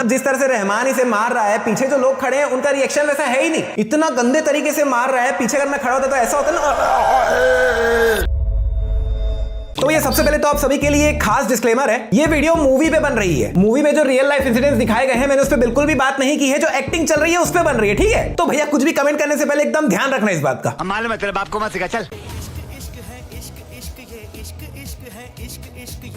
मतलब जिस तरह से रहमान इसे मार रहा है, पीछे जो लोग खड़े हैं उनका रिएक्शन वैसा है ही नहीं। इतना गंदे तरीके से मार रहा है, पीछे अगर मैं खड़ा होता तो ऐसा होता ना। तो ये सबसे पहले तो आप सभी के लिए एक खास डिस्क्लेमर है, ये वीडियो मूवी पे बन रही है। मूवी में जो रियल लाइफ इंसिडेंट्स दिखाए गए हैं मैंने उस पे बिल्कुल भी बात नहीं की है, जो एक्टिंग चल रही है उस पे बन रही है, ठीक है। तो भैया कुछ भी कमेंट करने से पहले एकदम ध्यान रखना इस बात का। मालूम है तेरे बाप को मत सिखा, चल।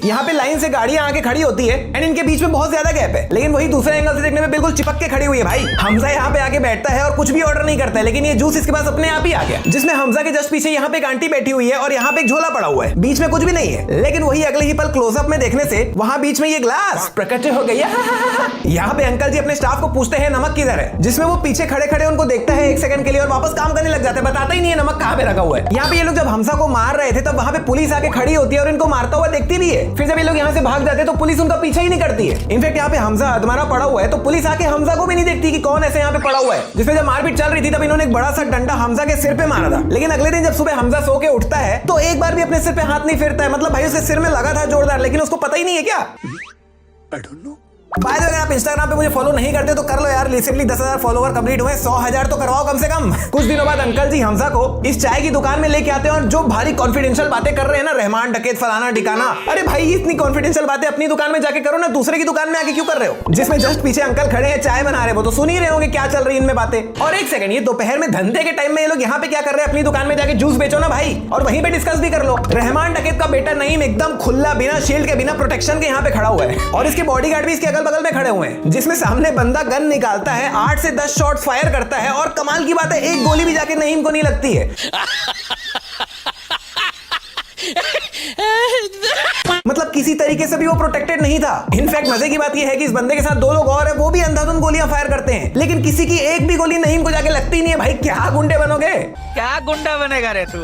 यहाँ पे लाइन से गाड़ियां आके खड़ी होती है एंड इनके बीच में बहुत ज्यादा गैप है, लेकिन वही दूसरे एंगल से देखने में बिल्कुल चिपक के खड़ी हुई है। भाई हमजा यहाँ पे आके बैठता है और कुछ भी ऑर्डर नहीं करता है, लेकिन ये जूस इसके पास अपने आप ही आ गया, जिसमें हमजा के जस्ट पीछे यहाँ पे एक आंटी बैठी हुई है और यहाँ पे एक झोला पड़ा हुआ है, बीच में कुछ भी नहीं है। लेकिन वही अगले ही पल क्लोजअप में देखने से वहाँ बीच में ये ग्लास प्रकट हो गया। यहाँ पे अंकल जी अपने स्टाफ को पूछते हैं नमक किधर है, जिसमें वो पीछे खड़े खड़े उनको देखता है एक सेकंड के लिए और वापस काम करने लग जाता है, बताता ही नहीं है नमक कहाँ पे रखा हुआ है। यहाँ पे ये लोग जब हमजा को मार रहे थे तब वहाँ पे पुलिस आके खड़ी होती है और इनको मारता हुआ देखती भी है। फिर जब ये लोग यहाँ से भाग जाते हैं तो पुलिस उनका पीछा ही नहीं करती है। इनफैक्ट यहाँ पे हमजा अधमरा पड़ा हुआ है तो पुलिस आके हमजा को भी नहीं देखती कि कौन ऐसे यहाँ पे पड़ा हुआ है। जिसमें जब मारपीट चल रही थी तब इन्होंने एक बड़ा सा डंडा हमजा के सिर पे मारा था, लेकिन अगले दिन जब सुबह हमजा सो के उठता है तो एक बार भी अपने सिर पे हाथ नहीं फेरता है। मतलब भाई उसके सिर में लगा था जोरदार, लेकिन उसको पता ही नहीं है क्या। I don't know. By the way, अगर आप इंस्टाग्राम पे मुझे फॉलो नहीं करते तो कर लो यार, रिसेंटली 10,000 फॉलोवर कंप्लीट हुए, 100,000 तो करवाओ कम से कम। कुछ दिनों बाद अंकल जी हमजा को इस चाय की दुकान में लेके आते हैं और जो भारी कॉन्फिडेंशियल बातें कर रहे हैं ना, रहमान डकैत फलाना ठिकाना, अरे भाई इतनी कॉन्फिडेंशियल बातें अपनी दुकान में जाके करो ना, दूसरे की दुकान में आके क्यों कर रहे हो। जिसमें जस्ट पीछे अंकल खड़े हैं चाय बना रहे, वो तो सुन ही रहे होंगे क्या चल रही है इनमें बातें। और एक सेकंड, ये दोपहर में धंधे के टाइम में ये लोग यहाँ पे क्या कर रहे हैं, अपनी दुकान में जाके जूस बेचो ना भाई, और वहीं पे डिस्कस भी कर लो। रहमान डकैत का बेटा नईम एकदम खुला बिना शील्ड के बिना प्रोटेक्शन के यहाँ पे खड़ा हुआ है और इसके बॉडीगार्ड भी इसके अगल बगल में खड़े हुए हैं, जिसमें सामने बंदा गन निकालता है, 8 से 10 शॉट्स फायर करता है और कमाल की बात है एक गोली भी जाके नईम को नहीं लगती है। मतलब किसी तरीके से भी वो प्रोटेक्टेड नहीं था। इनफैक्ट मजे की बात ये है कि इस बंदे के साथ 2 लोग और है, वो भी अंधाधुंध गोलियां फायर करते हैं, लेकिन किसी की एक भी गोली नईम को जाके लगती नहीं है। भाई क्या गुंडे बनोगे, क्या गुंडा बनेगा रे तू।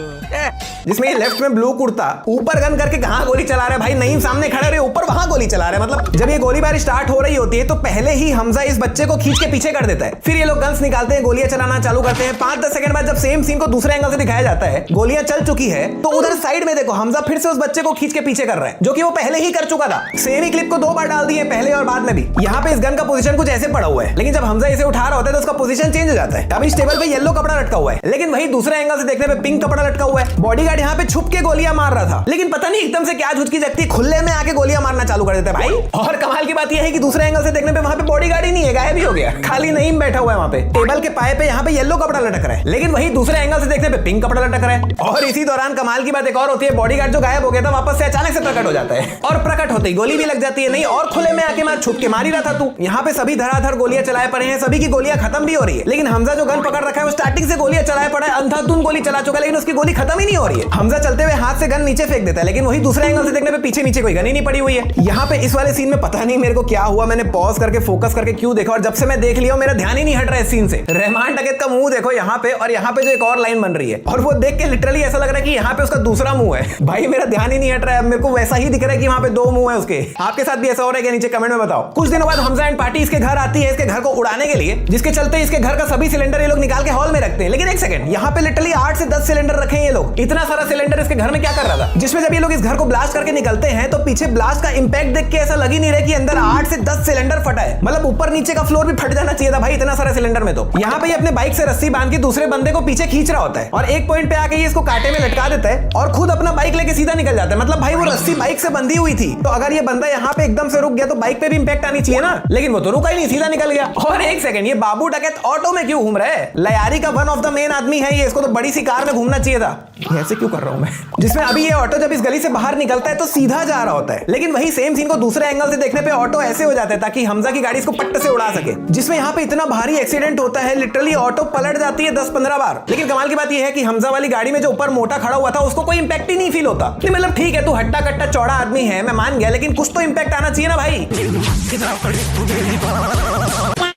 जिसमें ये लेफ्ट में ब्लू कुर्ता ऊपर गन करके कहां गोली चला रहा है, भाई नईम सामने खड़े रहे ऊपर वहां गोली चला रहा है। मतलब जब ये गोलीबारी स्टार्ट हो रही होती है तो पहले ही हमजा इस बच्चे को खींच के पीछे कर देता है। फिर ये लोग गन्स निकालते हैं, गोलियां चलाना चालू करते हैं। 5-10 सेकंड बाद जब सेम सीन को दूसरे एंगल से दिखाया जाता है, गोलियां चल चुकी है, तो उधर साइड में देखो हमजा फिर से उस बच्चे को खींच के पीछे कर रहा है, जो कि वो पहले ही कर चुका था। सेम ही क्लिप को 2 बार डाल दिए, पहले और बाद में भी। यहाँ पे इस गन का पोजीशन कुछ ऐसे पड़ा हुआ है, लेकिन जब हमजा इसे उठा रहा होता है तो उसका पोजीशन चेंज हो जाता है। अब इस टेबल पे येलो कपड़ा लटका हुआ है, लेकिन वही दूसरे एंगल से देखने पे पिंक कपड़ा लटका हुआ है। बॉडीगार्ड यहाँ पे छुप के गोलियां मार रहा था, लेकिन पता नहीं एकदम से क्या झुचकी जगती, खुले में आके गोलियां मारना चालू कर देता है भाई। और कमाल की बात यह है कि दूसरे एंगल से देखने पे वहां पे बॉडीगार्ड ही नहीं है, गायब ही हो गया, खाली नईम बैठा हुआ है वहां पे। टेबल के पाए पे यहाँ पे येलो कपड़ा लटक रहा है, लेकिन वही दूसरे एंगल से देखने पे पिंक कपड़ा लटक रहा है। और इसी दौरान कमाल की बात एक और होती है, बॉडीगार्ड जो गायब हो गया था वापस से अचानक से प्रकट हो जाता है, और प्रकट होते ही गोली भी लग जाती है। नहीं और खुले में आके मार, छुप के मार ही रहा था तू। यहाँ पे सभी धड़ाधड़ गोलियां चलाए पड़े हैं, सभी की गोलियां खत्म भी हो रही है, लेकिन हमजा जो गन पकड़ रखा है वो स्टार्टिंग से गोलियां चलाए पड़ा है, अंधाधुंध गोली चला चुका है, लेकिन उसकी गोली खत्म ही नहीं हो रही है। हमजा चलते हुए हाथ से गन नीचे फेंक देता है, लेकिन वही दूसरे एंगल से देखने पे पीछे नीचे कोई गन ही नहीं पड़ी हुई है। यहाँ पे इस वाले सीन में पता नहीं मेरे को क्या हुआ, मैंने पॉज करके फोकस करके क्यों देखा, और जब से मैं देख लिया मेरा ध्यान ही नहीं हट रहा है इस सीन से। रहमान डकैत का मुंह देखो यहाँ पे, और यहाँ पे जो एक और लाइन बन रही है, और वो देख के लिटरली ऐसा लग रहा है कि यहाँ पे उसका दूसरा मुंह है। भाई मेरा ध्यान ही नहीं हट रहा है, मेरे को वैसा ही दिख रहा है कि वहाँ पे 2 मुंह है उसके। आपके साथ भी ऐसा हो रहा है क्या, नीचे कमेंट में बताओ। कुछ दिनों बाद हमजा एंड पार्टी इसके घर आती है, इसके घर को उड़ाने के लिए, जिसके चलते इसके घर का सभी सिलेंडर ये लोग निकाल के हॉल में रखते हैं। लेकिन एक सेकंड, यहाँ पे लिटरली 8 से 10 सिलेंडर रखे हैं ये लोग। इतना सारा सिलेंडर इसके घर में क्या कर रहा था, जिसमें जब ये लोग इस घर को ब्लास्ट करके निकलते हैं तो पीछे ब्लास्ट का इंपैक्ट देख के ऐसा लग ही नहीं रहा कि अंदर 8 से 10 सिलेंडर फटा है। मतलब ऊपर नीचे का फ्लोर भी फट जाना चाहिए था भाई इतना सारा सिलेंडर में। तो यहाँ पे ये अपने बाइक से रस्सी बांध के दूसरे बंदे को पीछे खींच रहा होता है, और एक पॉइंट पे आके ये इसको कांटे में लटका देता है और खुद अपना बाइक लेके सीधा निकल जाता है। मतलब भाई वो रस्सी बाइक से बंधी हुई थी, तो अगर ये बंदा यहाँ पे एकदम से रुक गया तो बाइक पे भी इंपैक्ट आनी चाहिए ना, लेकिन वो तो रुका ही नहीं, सीधा निकल गया। और एक सेकंड, ये बाबू डकैत ऑटो में क्यों घूम रहा है, लयारी का वन ऑफ द मेन आदमी है ये, इसको तो बड़ी सी कार में घूमना चाहिए था। ऐसे क्यों कर रहा हूं मैं, जिसमें अभी ये ऑटो जब इस गली से बाहर निकलता है तो सीधा जा रहा होता है, लेकिन वही सेम सीन को दूसरे एंगल से देखने पे ऑटो ऐसे हो जाता है ताकि हमजा की गाड़ी इसको पट्ट से उड़ा सके, जिसमें यहाँ पे इतना भारी एक्सीडेंट होता है, लिटरली ऑटो पलट जाती है 10-15 बार। लेकिन कमाल की बात यह है कि हमजा वाली गाड़ी में जो ऊपर मोटा खड़ा हुआ था उसको कोई इंपैक्ट ही नहीं फील होता। नहीं मतलब ठीक है, तू हट्टा कट्टा चौड़ा आदमी है, मैं मान गया, लेकिन कुछ तो इंपैक्ट आना चाहिए ना भाई।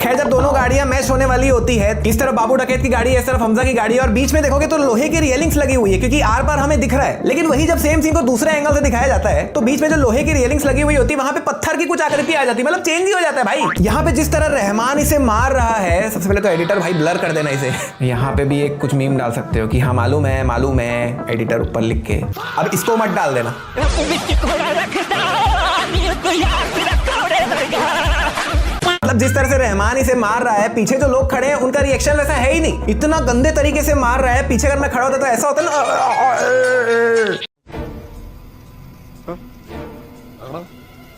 खैर जब दोनों गाड़ियां मैच होने वाली होती है, इस तरफ बाबू डकैत की गाड़ी है, इस तरफ हमजा की गाड़ी है, और बीच में देखोगे तो लोहे की रियलिंग्स लगी हुई है क्योंकि आर पार हमें दिख रहा है। लेकिन वही जब सेम सीन को दूसरे एंगल से दिखाया जाता है तो बीच में जो लोहे की रियलिंग्स लगी हुई होती है वहां पे पत्थर की कुछ आकृति आ जाती है, मतलब चेंज ही हो जाता है भाई। यहाँ पे जिस तरह रहमान इसे मार रहा है, सबसे पहले तो एडिटर भाई ब्लर कर देना इसे। यहाँ पे भी एक कुछ मीम डाल सकते हो कि हाँ मालूम है एडिटर ऊपर लिख के, अब इसको मत डाल देना। मतलब मतलब जिस तरह से रहमान इसे मार रहा है, पीछे जो लोग खड़े हैं उनका रिएक्शन वैसा है ही नहीं। इतना गंदे तरीके से मार रहा है, पीछे अगर मैं खड़ा होता तो ऐसा होता ना।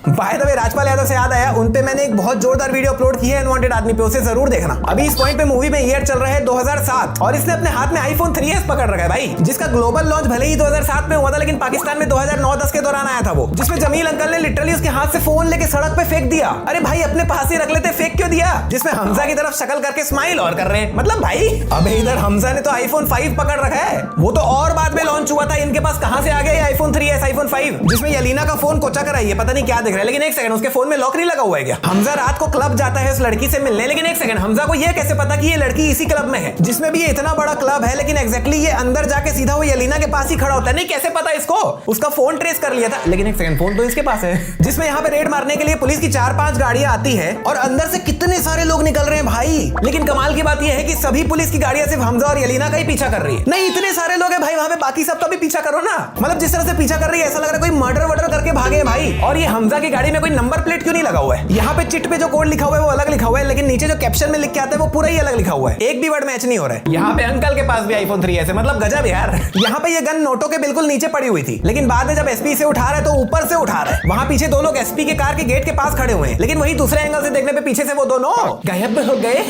By the way Rajpal Yadav से याद आया, उन पे मैंने एक बहुत जोरदार वीडियो अपलोड की है अनवांटेड आदमी पे, उसे जरूर देखना। अभी इस पॉइंट पे मूवी में ईयर चल रहा है 2007 और इसने अपने हाथ में आईफोन 3s पकड़ रखा है भाई, जिसका ग्लोबल लॉन्च भले ही 2007 में हुआ था लेकिन पाकिस्तान में 2009-10 के दौरान आया था वो, जिसमें जमील अंकल ने लिटरली उसके हाथ से फोन लेके सड़क पे फेंक दिया। अरे भाई अपने पास ही रख लेते, फेंक क्यों दिया? जिसमें हमजा की तरफ शक्ल करके स्माइल और कर रहे हैं, मतलब भाई अबे इधर हमजा ने तो आईफोन 5 पकड़ रखा है, वो तो और बाद में लॉन्च हुआ था, इनके पास कहां से आ गया ये आईफोन 3s आईफोन 5, जिसमें यलीना का फोन कोचा कर आई है, पता नहीं क्या दिख रहा है। लेकिन एक सेकंड, उसके फोन में लॉक नहीं लगा हुआ है क्या? हमजा रात को क्लब जाता है उस लड़की से मिलने, लेकिन एक सेकंड, हमजा को ये कैसे पता कि ये लड़की इसी क्लब में है, जिसमें भी ये इतना बड़ा क्लब है, लेकिन एग्जैक्टली ये अंदर जाके सीधा वो यलीना के पास ही खड़ा होता है। नहीं कैसे पता इसको? उसका फोन ट्रेस कर लिया था, लेकिन एक सेकंड, फोन तो इसके पास है। जिसमें यहाँ पे रेड मारने के लिए पुलिस की 4-5 गाड़ियां आती है और अंदर से कितने सारे लोग निकल रहे हैं भाई। लेकिन कमाल की बात यह है कि सभी पुलिस की गाड़ियां सिर्फ हमजा और यलीना का ही पीछा कर रही है। नहीं इतने सारे लोग हैं भाई वहां पे, बाकी सब का भी पीछा करो ना। मतलब जिस तरह से पीछा कर रही है ऐसा लग रहा है कोई मर्डर वर्डर करके भागे हैं भाई। और ये हमजा की गाड़ी में कोई नंबर प्लेट क्यों नहीं लगा हुआ है? यहाँ पे चिट पे जो कोड लिखा हुआ है वो अलग लिखा हुआ है, लेकिन नीचे जो कैप्शन में लिख के आता है वो पूरा ही अलग लिखा हुआ है, एक भी वर्ड मैच नहीं हो रहा है। यहाँ पे अंकल के पास भी आईफोन 3s है, मतलब गजब यार। यहाँ पे ये गन नोटों के बिल्कुल नीचे पड़ी हुई थी, लेकिन बाद में जब एसपी से उठा रहा है तो ऊपर से उठा रहा है। वहाँ पीछे दो लोग एसपी के कार के गेट के पास खड़े हुए हैं, लेकिन वही दूसरे एंगल से देखने पे पीछे से वो दोनों गायब हो गए,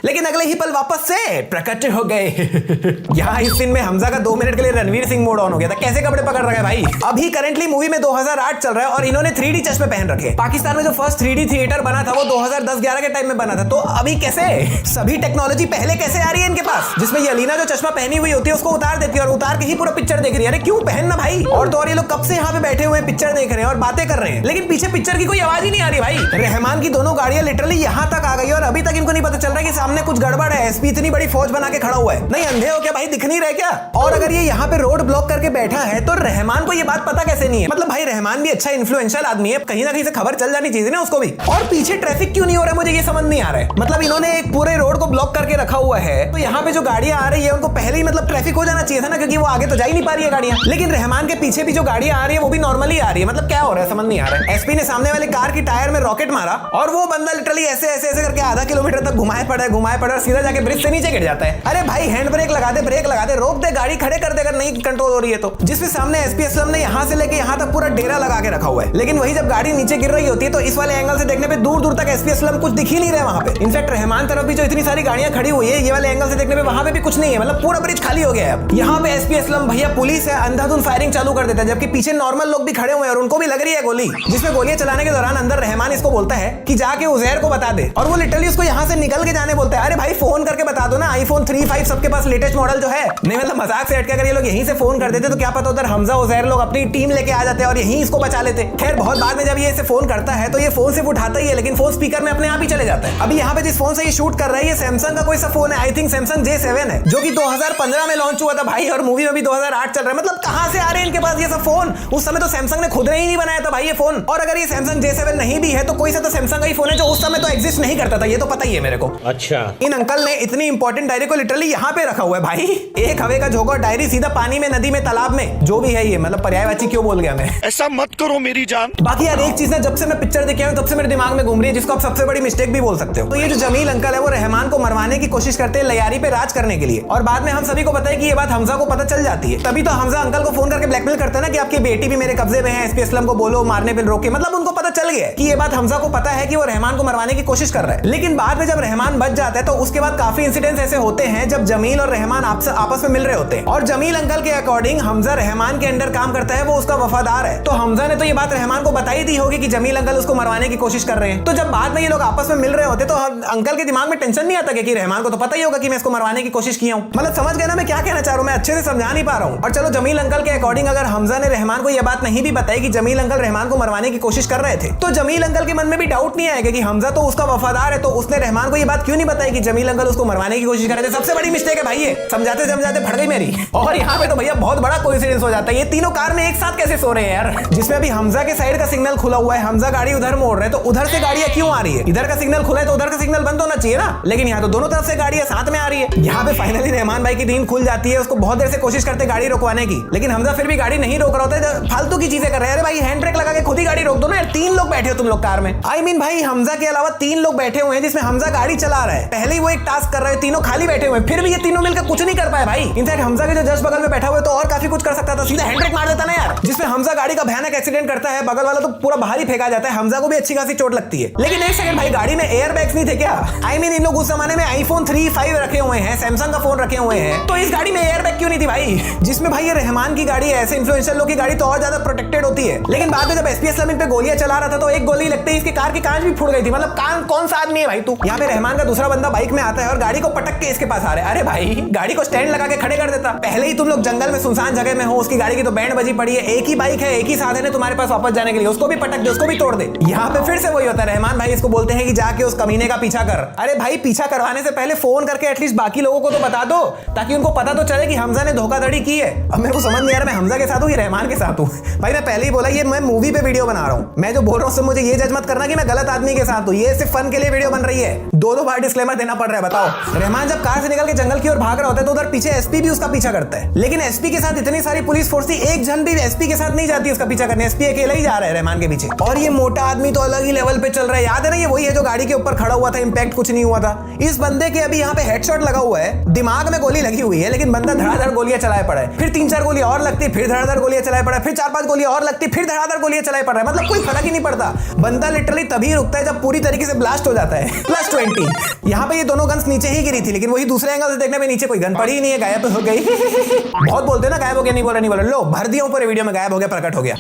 लेकिन अगले ही पल वापस से प्रकट हो गए। यहाँ इस सीन में हमजा का 2 मिनट के लिए रणवीर सिंह मोड ऑन हो गया था। कैसे कपड़े पकड़ रखे भाई। अभी करंटली मूवी में 2008 चल रहा है और इन्होंने 3D चश्मे पहन रखे। पाकिस्तान में जो फर्स्ट 3D थिएटर बना था वो 2010-11 के टाइम में बना था, तो अभी कैसे सभी टेक्नोलॉजी पहले कैसे आ रही है इनके पास, जिसमें यलीना जो चश्मा पहनी हुई होती है उसको उतार देती है और उतार के ही पूरा पिक्चर देख रही है। अरे क्यों पहनना भाई। और तो और ये लोग कब से यहाँ पे बैठे हुए पिक्चर देख रहे हैं और बातें कर रहे हैं, लेकिन पीछे पिक्चर की कोई आवाज ही नहीं आ रही भाई। रहमान की दोनों गाड़ियां लिटरली यहाँ तक आ गई और अभी तक इनको नहीं पता चल रहा है कि सामने कुछ गड़बड़ है। एसपी इतनी बड़ी फौज बना के खड़ा हुआ है, नहीं अंधे हो क्या भाई, दिख नहीं रहे क्या? और अगर ये यहाँ पे रोड ब्लॉक करके बैठा है तो रहमान को ये बात पता कैसे नहीं है? मतलब भाई रहमान भी अच्छा इन्फ्लुएंशियल आदमी है, कहीं ना कहीं से खबर चल जानी चाहिए ना उसको भी। और पीछे ट्रैफिक क्यों नहीं हो रहा है मुझे ये समझ नहीं आ रहा है। मतलब इन्होंने एक पूरे रोड को ब्लॉक करके रखा हुआ है, तो यहाँ पे जो गाड़ियां आ रही है उनको पहले ही मतलब ट्रैफिक हो जाना चाहिए था ना, क्योंकि वो आगे तो जा ही नहीं पा रही है गाड़ियां। लेकिन रहमान के पीछे भी जो गाड़ियां आ रही है वो भी नॉर्मली आ रही है, मतलब क्या हो रहा है समझ नहीं आ रहा है। एसपी ने सामने वाले कार की टायर में रॉकेट मारा और वो बंदा लिटरली ऐसे ऐसे ऐसे करके आधा किलोमीटर तक घुमाए पड़ा सीधा जाके ब्रिज से नीचे गिर जाता है। अरे भाई हैंड ब्रेक लगा दे, ब्रेक लगा दे, रोक दे, गाड़ी खड़े कर दे अगर नहीं कंट्रोल हो रही है तो। जिसमें सामने एसपी असलम ने यहाँ से लेके यहाँ तक पूरा डेरा लगा के रखा हुआ है, लेकिन वही जब गाड़ी नीचे गिर रही होती है तो इस वाले एंगल से देखने पे दूर दूर तक एसपी असलम कुछ दिख ही नहीं रहा वहां पे। इनफैक्ट रहमान तरफ भी जो इतनी सारी गाड़ियां खड़ी हुई है ये वाले एंगल से देखने पे वहां पे भी कुछ नहीं है, मतलब पूरा ब्रिज खाली हो गया है। अब यहाँ पे एसपी असलम भैया पुलिस है अंधाधुंध फायरिंग चालू कर देता है, जबकि पीछे नॉर्मल लोग भी खड़े हुए हैं और उनको भी लग रही है गोली। जिसमें गोलियां चलाने के दौरान अंदर रहमान इसको बोलता है कि जाके उजैर को बता दे, और वो लिटरली उसको यहाँ से निकल के जाने बोलता है। अरे भाई फोन करके बता दो ना, आईफोन 3, 5 सबके पास लेटेस्ट मॉडल जो है। नहीं मतलब मजाक से हटके अगर ये लोग यहीं से फोन कर देते तो क्या पता उधर हमजा उजैर लोग अपनी टीम लेके आ जाते और यहीं इसको बचा लेते। खैर बहुत बाद में जब ये इसे फोन करता है तो ये फोन सिर्फ उठाता ही है, लेकिन फोन स्पीकर में अपने आप ही चले जाता है। अभी यहाँ पे जिस फोन से ये शूट कर रहा है ये सैमसंग का कोई सा फोन है, आई थिंक सैमसंग J7 है, जो कि 2015 में लॉन्च हुआ था भाई, और मूवी में भी 2008 चल रहा है। मतलब कहां से आ रहे हैं इनके पास ये सब फोन? उस समय तो सैमसंग ने खुद ने ही नहीं बनाया था भाई ये फोन। और अगर ये सैमसंग J7 नहीं भी है तो कोई सा तो सैमसंग का ही फोन है जो उस समय तो एग्जिस्ट नहीं करता था, ये तो पता ही है मेरे को। अच्छा इन अंकल ने इतनी इंपॉर्टेंट डायरी को लिटरली यहाँ पे रखा हुआ है भाई, एक हवे का झोंका डायरी सीधा पानी में, नदी में, तालाब में, जो भी है ये, मतलब पर्यायवाची क्यों बोल गया मैं। ऐसा मत करो मेरी जान। बाकी यार एक चीज ना, जब से मैं पिक्चर देखे हूं तब से मेरे दिमाग में घूम रही है, जिसको आप सबसे बड़ी मिस्टेक भी बोल सकते हो। तो ये जो जमील अंकल है वो रहमान को मरवाने की कोशिश करते हैं लयारी पे राज करने के लिए, और बाद में हम सभी को पता है कि ये बात हमजा को पता चल जाती है। तभी तो हमजा अंकल को फोन करके ब्लैकमेल करता है ना कि आपकी बेटी भी मेरे कब्जे में है, एसपी असलम को बोलो मारने पे रोके। मतलब उनको पता चल गया कि ये बात हमजा को पता है कि वो रहमान को मरवाने की कोशिश कर रहा है। लेकिन बाद में जब रहमान बच जाता है तो उसके बाद काफी इंसिडेंट्स ऐसे होते हैं जब जमील और रहमान आपस में मिल रहे होते हैं, और जमील अंकल के अकॉर्डिंग हमजा रहमान के अंडर काम करता है, वो उसका वफादार है। तो हमजा ने तो ये बात रहमान को बताई दी होगी कि जमील अंकल उसको मरवाने की कोशिश कर रहे हैं। तो जब बाद में ये लोग आपस में मिल रहे होते तो अंकल के दिमाग में टेंशन नहीं आता कि रहमान को तो पता ही होगा कि मैं इसको मरवाने की कोशिश किया हूं। मतलब समझ गए ना मैं क्या कहना चाह रहा हूं, मैं अच्छे से समझा नहीं पा रहा हूं। और चलो जमील अंकल के अकॉर्डिंग अगर हमजा ने रहमान को यह बात नहीं भी बताई कि जमील अंकल रहमान को मरवाने की कोशिश कर रहे थे, तो जमील अंकल के मन में भी डाउट नहीं आएगा कि हमजा तो उसका वफादार है, तो उसने रहमान को यह बात क्यों नहीं बताई कि जमील अंकल उसको मरवाने की कोशिश कर रहे थे। सबसे बड़ी मिस्टेक है भाई ये, समझाते समझाते फट गई मेरी। और यहाँ पे तो भैया बहुत बड़ा कोइंसिडेंस हो जाता है, ये तीनों कार में एक साथ कैसे सो रहे हैं यार। जिसमें अभी हमजा के साइड का सिग्नल खुला हुआ है, हमजा गाड़ी उधर मोड़ रहे हैं, तो उधर से गाड़ियां क्यों आ रही है? इधर का सिग्नल खुला है तो उधर का सिग्नल बंद होना चाहिए ना, लेकिन यहाँ तो दोनों तरफ से गाड़ियां साथ में आ रही है। यहाँ पे फाइनली रहमान भाई की नींद खुल जाती है, उसको बहुत देर से कोशिश करते गाड़ी रोकवाने की, लेकिन हमजा फिर भी गाड़ी नहीं रोक रहा होता है, फालतू की चीजें कर रहे हैं। अरे भाई हैंड ब्रेक लगा के खुद ही गाड़ी रोक दो ना यार, 3 लोग बैठे हो तुम लोग कार में। आई मीन भाई हमजा के अलावा 3 लोग बैठे हुए हैं जिसमें हमजा गाड़ी चला रहा है, पहले ही वो एक टास्क कर रहे हैं, तीनों खाली बैठे हुए हैं, फिर भी ये तीनों मिलकर कुछ नहीं कर पाए भाई। इनफैक्ट हमजा के जो जस्ट बगल में बैठा हुआ है तो और काफी कुछ कर सकता था, सीधा हैंड ब्रेक मार देता ना यार, जिसमें हमजा गाड़ी का भयानक एक्सीडेंट करता है, बगल वाला तो पूरा बाहर ही फेंका जाता है, हमजा को भी अच्छी खासी चोट लगती है। लेकिन एक सेकंड भाई, गाड़ी में एयर बैग्स नहीं थे क्या? आई मीन इन लोग उस जमाने में आईफोन 3, 5 रखे हुए हैं, सैमसंग का फोन रखे हुए हैं, तो इस गाड़ी में एयर बैग क्यों नहीं थी भाई? जिसमें भाई ये रहमान की गाड़ी है, ऐसे इन्फ्लुएंशियल लोग की गाड़ी तो और ज्यादा प्रोटेक्टेड होती है। लेकिन बाद में जब एसपी असलम इन पे गोलियां चला रहा था तो एक गोली लगते ही इसकी कार की कांच भी फूट गई थी। मतलब कान कौन सा आदमी है भाई तू? यहाँ पे रहमान का दूसरा बंदा बाइक में आता है और गाड़ी को पटक के इसके पास आ रहा है। अरे भाई गाड़ी को स्टैंड लगा के खड़े कर देता, पहले ही तुम लोग जंगल में सुनसान जगह में हो, उसकी गाड़ी की तो बैंड बजी पड़ी है, एक ही बाइक है, एक ही साधन है तुम्हारे पास वापस जाने के लिए, उसको भी पटक दे, उसको भी तोड़ दे। यहाँ पे फिर से वही होता है, रहमान भाई इसको बोलते हैं कि जाके उस कमीने का पीछा कर। अरे भाई पीछा करवाने से पहले फोन करके एटलीस्ट बाकी लोगों को तो बता दो, ताकि उनको पता तो चले कि हमजा ने धोखाधड़ी की है। अब मेरे को समझ नहीं आ रहा मैं हमजा के साथ हूँ या रहमान के साथ हूँ। भाई मैं पहले ही बोला ये मैं मूवी पे वीडियो बना रहा हूँ, मैं जो बोल रहा हूँ मुझे ये जज मत करना कि मैं गलत आदमी के साथ हूँ, ये सिर्फ फन के लिए वीडियो बन रही है। 2 बार डिस्क्लेमर देना पड़ रहा है। बताओ, रहमान जब कार से निकल के जंगल की ओर भाग रहा होता है तो उधर पीछे एसपी भी उसका पीछा करता है, लेकिन एसपी के साथ इतनी सारी पुलिस फोर्स थी, एक जन भी एसपी के साथ नहीं जाती उसका पीछा करने, एसपी अकेला ही जा रहा है रहमान के पीछे। और ये मोटा आदमी तो अलग ही लेवल पे चल रहा है, याद है ना ये वही है जो गाड़ी के ऊपर खड़ा हुआ था, इंपैक्ट कुछ नहीं हुआ था। इस बंदे के अभी यहाँ पे हेडशॉट लगा हुआ है, दिमाग में गोली लगी हुई है, लेकिन बंदा धड़ाधड़ गोलियां चलाए पड़ा है, फिर 3-4 गोली और लगती, फिर धड़ाधड़ गोलियां चलाए पड़ा है, फिर 4-5 गोली और लगती, फिर धड़ाधड़ गोलियां चलाए पड़ रहा है। मतलब कोई फर्क ही नहीं पड़ता, बंदा लिटरली तभी रुकता है जब पूरी तरीके से ब्लास्ट हो जाता है। +20। यहाँ पे ये दोनों गन्स नीचे ही गिरी थी, लेकिन वही दूसरे एंगल से देखने में नीचे कोई गन पड़ी ही नहीं है, गायब हो गई। बहुत बोलते हैं ना गायब हो गया, नहीं बोला नहीं बोला, लो भर दिया ऊपर वीडियो में, गायब हो गया, प्रकट हो गया।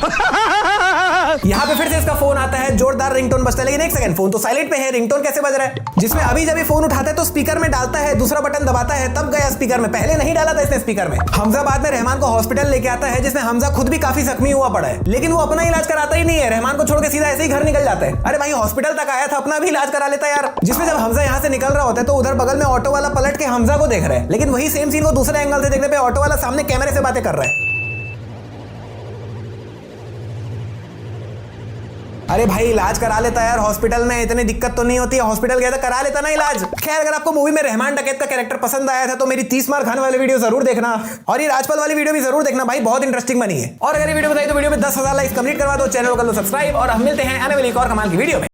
यहाँ पे फिर से इसका फोन आता है, जोरदार रिंगटोन बजता है, लेकिन एक सेकंड फोन तो साइलेंट पे है, रिंगटोन कैसे बज रहा है? जिसमें अभी जब ये फोन उठाता है तो स्पीकर में डालता है, दूसरा बटन दबाता है तब गया स्पीकर में, पहले नहीं डाला था इसने स्पीकर में। हमजा बाद में रहमान को हॉस्पिटल लेके आता है, जिसमें हमजा खुद भी काफी जख्मी हुआ पड़ा है, लेकिन वो अपना इलाज कराता ही नहीं है, रहमान को छोड़ के सीधा ऐसे ही घर निकल जाता है। अरे भाई हॉस्पिटल तक आया था, अपना भी इलाज करा लेता यार। जिसमें जब हमजा यहाँ से निकल रहा होता है तो उधर बगल में ऑटो वाला पलट के हमजा को देख रहा है, लेकिन वही सेम सीन को दूसरे एंगल से देखने पे ऑटो वाला सामने कैमरे से बातें कर रहा है। अरे भाई इलाज करा लेता यार, हॉस्पिटल में इतनी दिक्कत तो नहीं होती है, हॉस्पिटल गया था करा लेता ना इलाज। खैर अगर आपको मूवी में रहमान डकैत का कैरेक्टर पसंद आया था तो मेरी 30 मार खाने वाली वीडियो जरूर देखना, और ये राजपाल वाली वीडियो भी जरूर देखना भाई, बहुत इंटरेस्टिंग बनी है। और अगर ये वीडियो बताई तो वीडियो में 10,000 लाइक्स कंप्लीट करवा दो, चैनल को कर लो सब्सक्राइब, और हम मिलते हैं आने वाली एक और कमाल की वीडियो में।